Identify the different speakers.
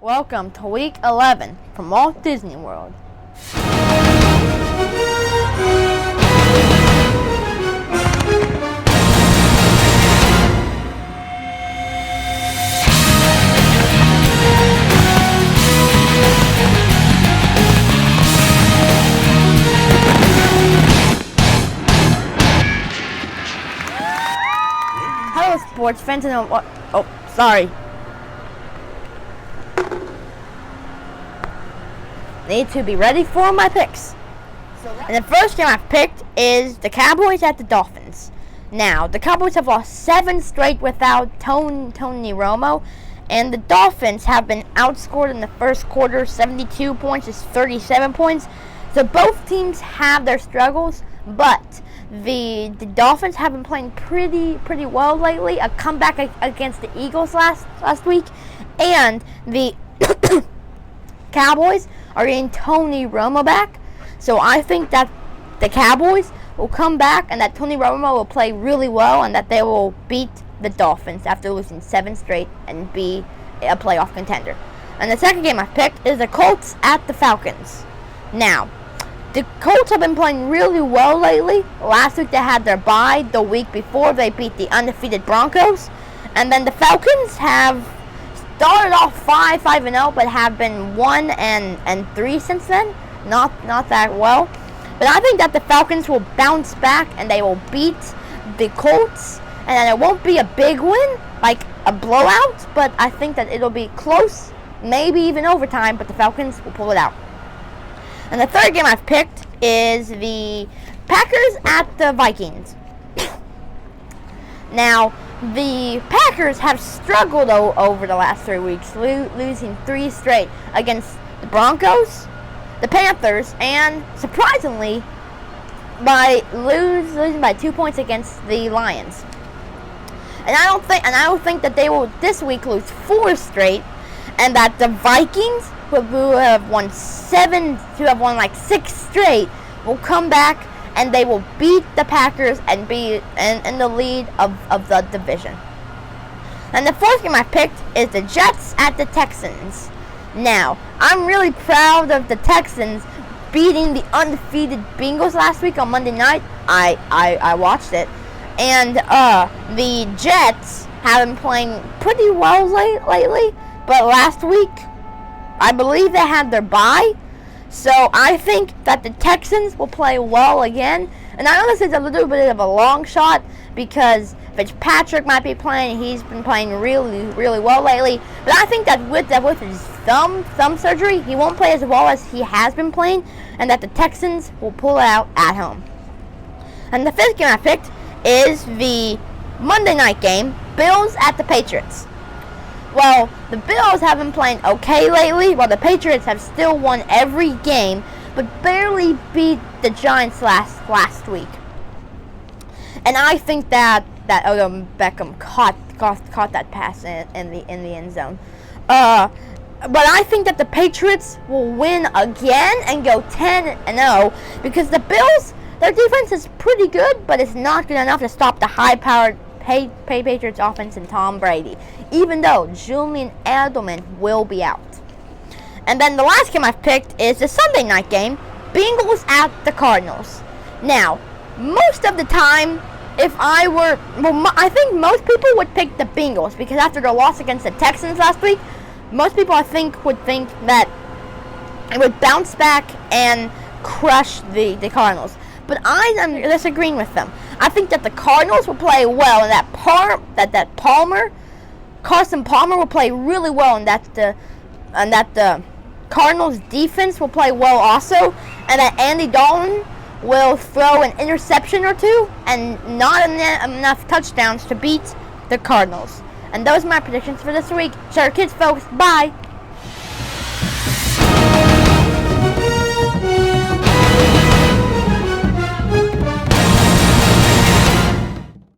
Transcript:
Speaker 1: Welcome to week 11 from Walt Disney World. Hello, sports fans, and what? Oh, sorry. Need to be ready for my picks. And the first game I've picked is the Cowboys at the Dolphins. Now, the Cowboys have lost 7 straight without Tony Romo, and the Dolphins have been outscored in the first quarter, 72 points to 37 points. So both teams have their struggles, but the Dolphins have been playing pretty well lately. A comeback against the Eagles last week, and the Cowboys are getting Tony Romo back. So I think that the Cowboys will come back and that Tony Romo will play really well and that they will beat the Dolphins after losing 7 straight and be a playoff contender. And the second game I picked is the Colts at the Falcons. Now, the Colts have been playing really well lately. Last week they had their bye. The week before they beat the undefeated Broncos. And then the Falcons have started off 5-0, but have been 1-3 since then. Not that well. But I think that the Falcons will bounce back and they will beat the Colts. And then it won't be a big win, like a blowout, but I think that it'll be close, maybe even overtime, but the Falcons will pull it out. And the third game I've picked is the Packers at the Vikings. Now, the Packers have struggled over the last 3 weeks, losing 3 straight against the Broncos, the Panthers, and surprisingly, losing by 2 points against the Lions. And I don't think that they will this week lose 4 straight, and that the Vikings, who have won 6 straight, will come back and they will beat the Packers and be in the lead of the division. And the fourth game I picked is the Jets at the Texans. Now, I'm really proud of the Texans beating the undefeated Bengals last week on Monday night. I watched it. And the Jets have been playing pretty well lately, but last week, I believe they had their bye. So I think that the Texans will play well again. And I know this is a little bit of a long shot because Fitzpatrick might be playing. He's been playing really well lately. But I think that with his thumb surgery, he won't play as well as he has been playing. And that the Texans will pull it out at home. And the fifth game I picked is the Monday night game, Bills at the Patriots. Well, the Bills have been playing okay lately, while the Patriots have still won every game, but barely beat the Giants last week. And I think that Odom Beckham caught that pass in the end zone. But I think that the Patriots will win again and go 10-0 because the Bills, their defense is pretty good, but it's not good enough to stop the high-powered Patriots offense and Tom Brady, even though Julian Edelman will be out. And then the last game I've picked is the Sunday night game, Bengals at the Cardinals. Now, most of the time, I think most people would pick the Bengals because after their loss against the Texans last week, most people I think would think that it would bounce back and crush the Cardinals. But I am disagreeing with them. I think that the Cardinals will play well, and that Carson Palmer will play really well, and that the Cardinals defense will play well also, and that Andy Dalton will throw an interception or two and not enough touchdowns to beat the Cardinals. And those are my predictions for this week. Share kids, folks. Bye.